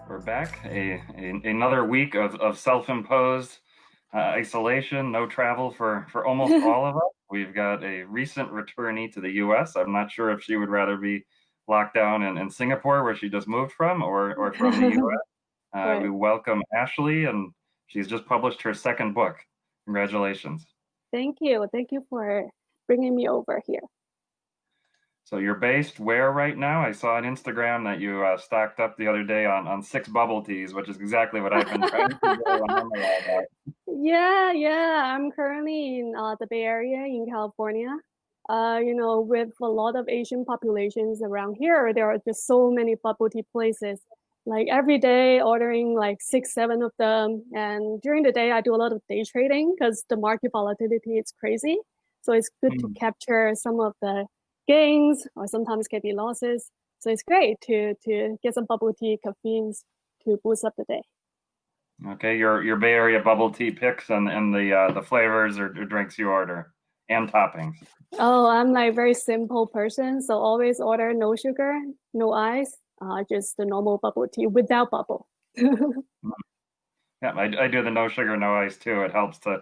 We're back. Another week of self-imposed isolation, no travel for almost all of us. We've got a recent returnee to the US. I'm not sure if she would rather be locked down in Singapore, where she just moved from, or from the US. We Right. welcome Ashley, and she's just published her second book. Congratulations. Thank you. Thank you for bringing me over here. So you're based where right now? I saw on Instagram that you stocked up the other day on 6 bubble teas, which is exactly what I've been trying to do when I'm around. Yeah. I'm currently in the Bay Area in California. With a lot of Asian populations around here, there are just so many bubble tea places. Like every day, ordering like 6, 7 of them. And during the day, I do a lot of day trading because the market volatility is crazy. So it's good to Hmm. capture some of the gains or sometimes can be losses. So it's great to get some bubble tea caffeines to boost up the day. Okay, your Bay Area bubble tea picks and the flavors or drinks you order and toppings. Oh, I'm like very simple person, so always order no sugar, no ice, just the normal bubble tea without bubble. Mm. Yeah, I do the no sugar, no ice too. It helps to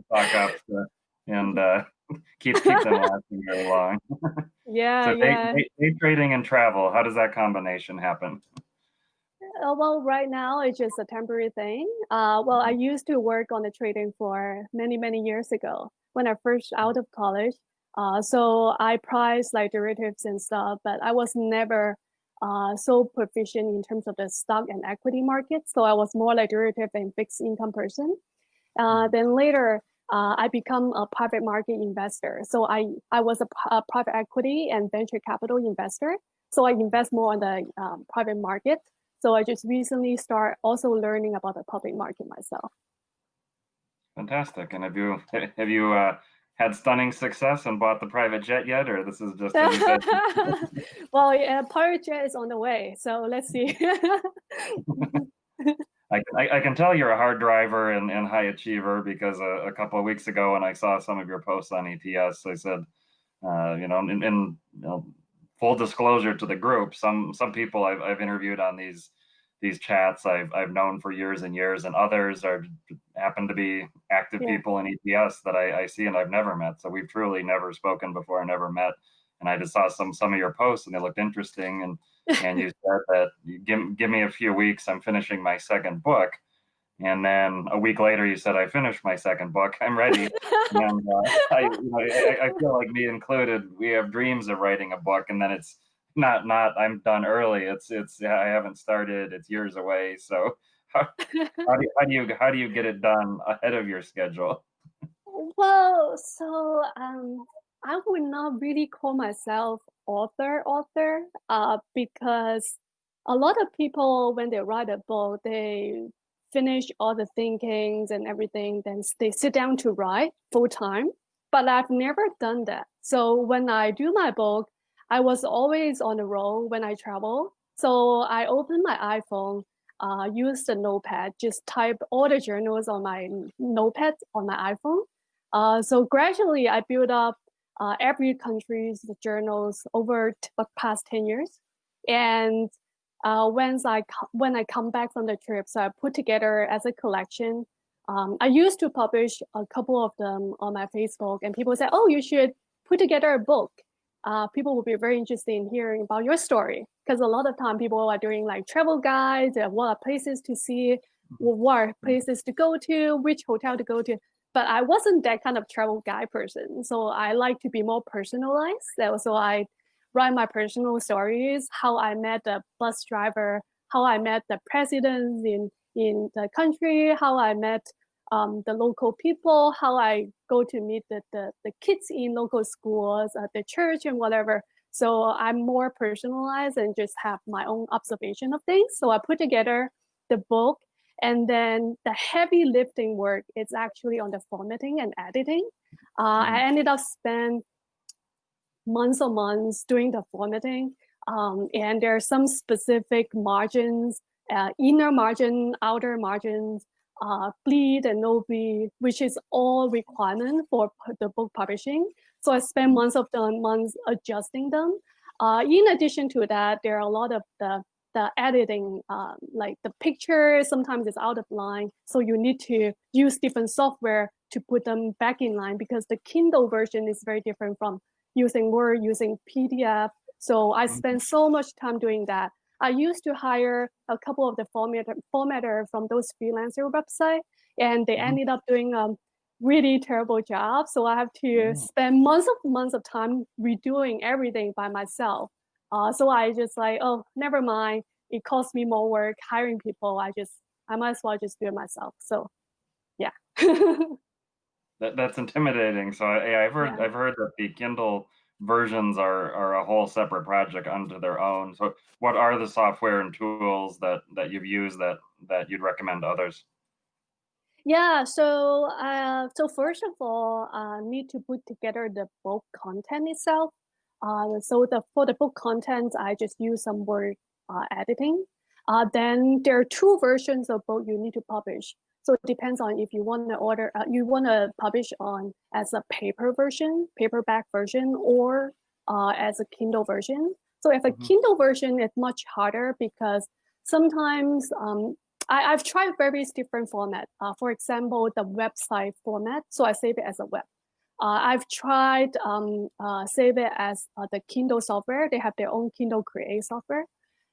stock up and keep them lasting very long. Yeah, So yeah. day trading and travel, how does that combination happen? Well, right now it's just a temporary thing. Well, I used to work on the trading for many, many years ago when I first out of college. So I priced like derivatives and stuff, but I was never so proficient in terms of the stock and equity market. So I was more like derivative and fixed income person. Then later, I become a private market investor. So I was a private equity and venture capital investor. So I invest more on the private market. So I just recently start also learning about the public market myself. Fantastic. And have you had stunning success and bought the private jet yet, or this is just, as you said? Well, yeah, pirate jet is on the way. So let's see. I can tell you're a hard driver and high achiever because a couple of weeks ago when I saw some of your posts on EPS, I said, in full disclosure to the group, some people I've interviewed on these chats I've known for years and years, and others are happen to be active Yeah. people in EPS that I see and I've never met. So we've truly never spoken before, never met. And I just saw some of your posts and they looked interesting. And you said that you give me a few weeks, I'm finishing my second book. And then a week later, you said, I finished my second book. I'm ready. And I feel like me included, we have dreams of writing a book, and then it's not I'm done early. It's I haven't started. It's years away. So how, how do you get it done ahead of your schedule? Well, so I would not really call myself author, because a lot of people when they write a book, they finish all the thinkings and everything, then they sit down to write full time. But I've never done that. So when I do my book, I was always on the road when I travel. So I open my iPhone, use the notepad, just type all the journals on my notepad on my iPhone. So gradually, I built up every country's journals over the past 10 years. And when I come back from the trip, so I put together as a collection. I used to publish a couple of them on my Facebook, and people said, "Oh, you should put together a book." People will be very interested in hearing about your story because a lot of time people are doing like travel guides, what are places to see, what are places to go to, which hotel to go to. But I wasn't that kind of travel guide person. So I like to be more personalized. So I write my personal stories, how I met the bus driver, how I met the presidents in the country, how I met the local people, how I go to meet the kids in local schools, the church and whatever. So I'm more personalized and just have my own observation of things. So I put together the book, and then the heavy lifting work is actually on the formatting and editing. I Mhm. ended up spend months or months doing the formatting. And there are some specific margins, inner margin, outer margins, bleed and no bleed, which is all requirement for the book publishing. So I spent months adjusting them. In addition to that, there are a lot of the editing, like the picture sometimes is out of line, so you need to use different software to put them back in line because the Kindle version is very different from using Word, using PDF. So I spent so much time doing that. I used to hire a couple of the formatter from those freelancer websites, and they ended up doing really terrible job. So I have to spend months of time redoing everything by myself. So I just like, oh, never mind. It costs me more work hiring people. I might as well just do it myself. So yeah. That's intimidating. So yeah, Yeah. I've heard that the Kindle versions are a whole separate project unto their own. So what are the software and tools that you've used that you'd recommend to others? Yeah, so first of all, need to put together the book content itself. So for the book content, I just use some word editing. Then there are two versions of book you need to publish. So it depends on if you want to you want to publish on as a paperback version, or as a Kindle version. So if a Kindle version is much harder because sometimes I've tried various different formats. For example, the website format. So I save it as a web. I've tried save it as the Kindle software. They have their own Kindle Create software.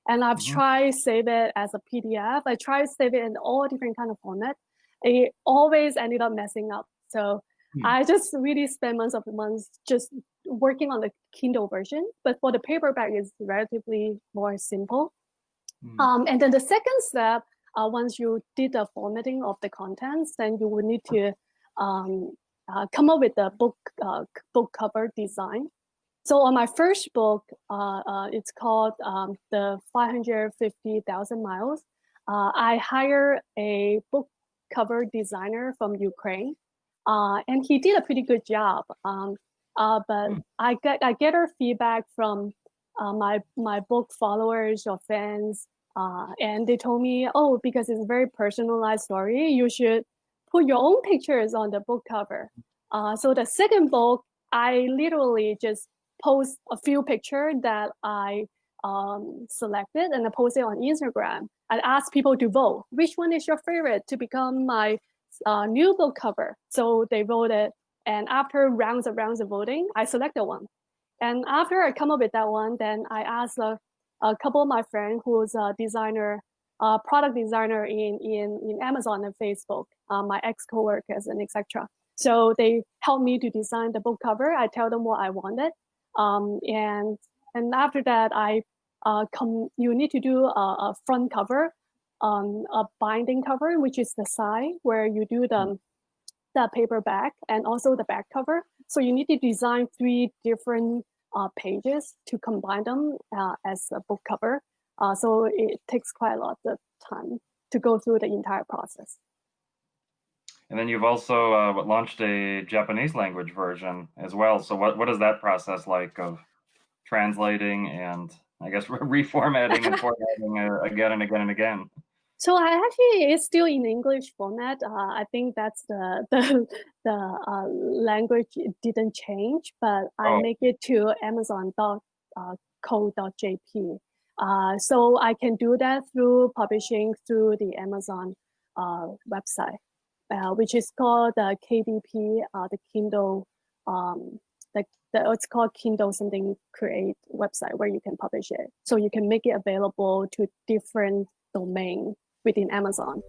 And I've tried save it as a PDF. I tried save it in all different kind of format. It always ended up messing up. So I just really spent months just working on the Kindle version. But for the paperback, it's relatively more simple. And then the second step, once you did the formatting of the contents, then you will need to come up with the book cover design. So on my first book, it's called The 550,000 Miles. I hired a book cover designer from Ukraine, and he did a pretty good job. But I get her feedback from my book followers or fans, and they told me, oh, because it's a very personalized story, you should put your own pictures on the book cover. So the second book, I literally just post a few pictures that I selected, and I post it on Instagram. I ask people to vote. Which one is your favorite to become my new book cover? So they voted, and after rounds of voting, I selected one. And after I come up with that one, then I asked a couple of my friends who's a designer, product designer in Amazon and Facebook, my ex-coworkers and etc. So they helped me to design the book cover. I tell them what I wanted. And after that, you need to do a front cover, a binding cover, which is the side where you do the paperback and also the back cover. So you need to design 3 different pages to combine them as a book cover. So it takes quite a lot of time to go through the entire process. And then you've also launched a Japanese language version as well. So what is that process like of translating and I guess reformatting and formatting again and again and again? So I actually it's still in English format. I think that's the language didn't change, but I Oh, make it to Amazon.co.jp. So I can do that through publishing through the Amazon website, which is called the KDP, the Kindle, it's called Kindle something create website where you can publish it. So you can make it available to different domain within Amazon.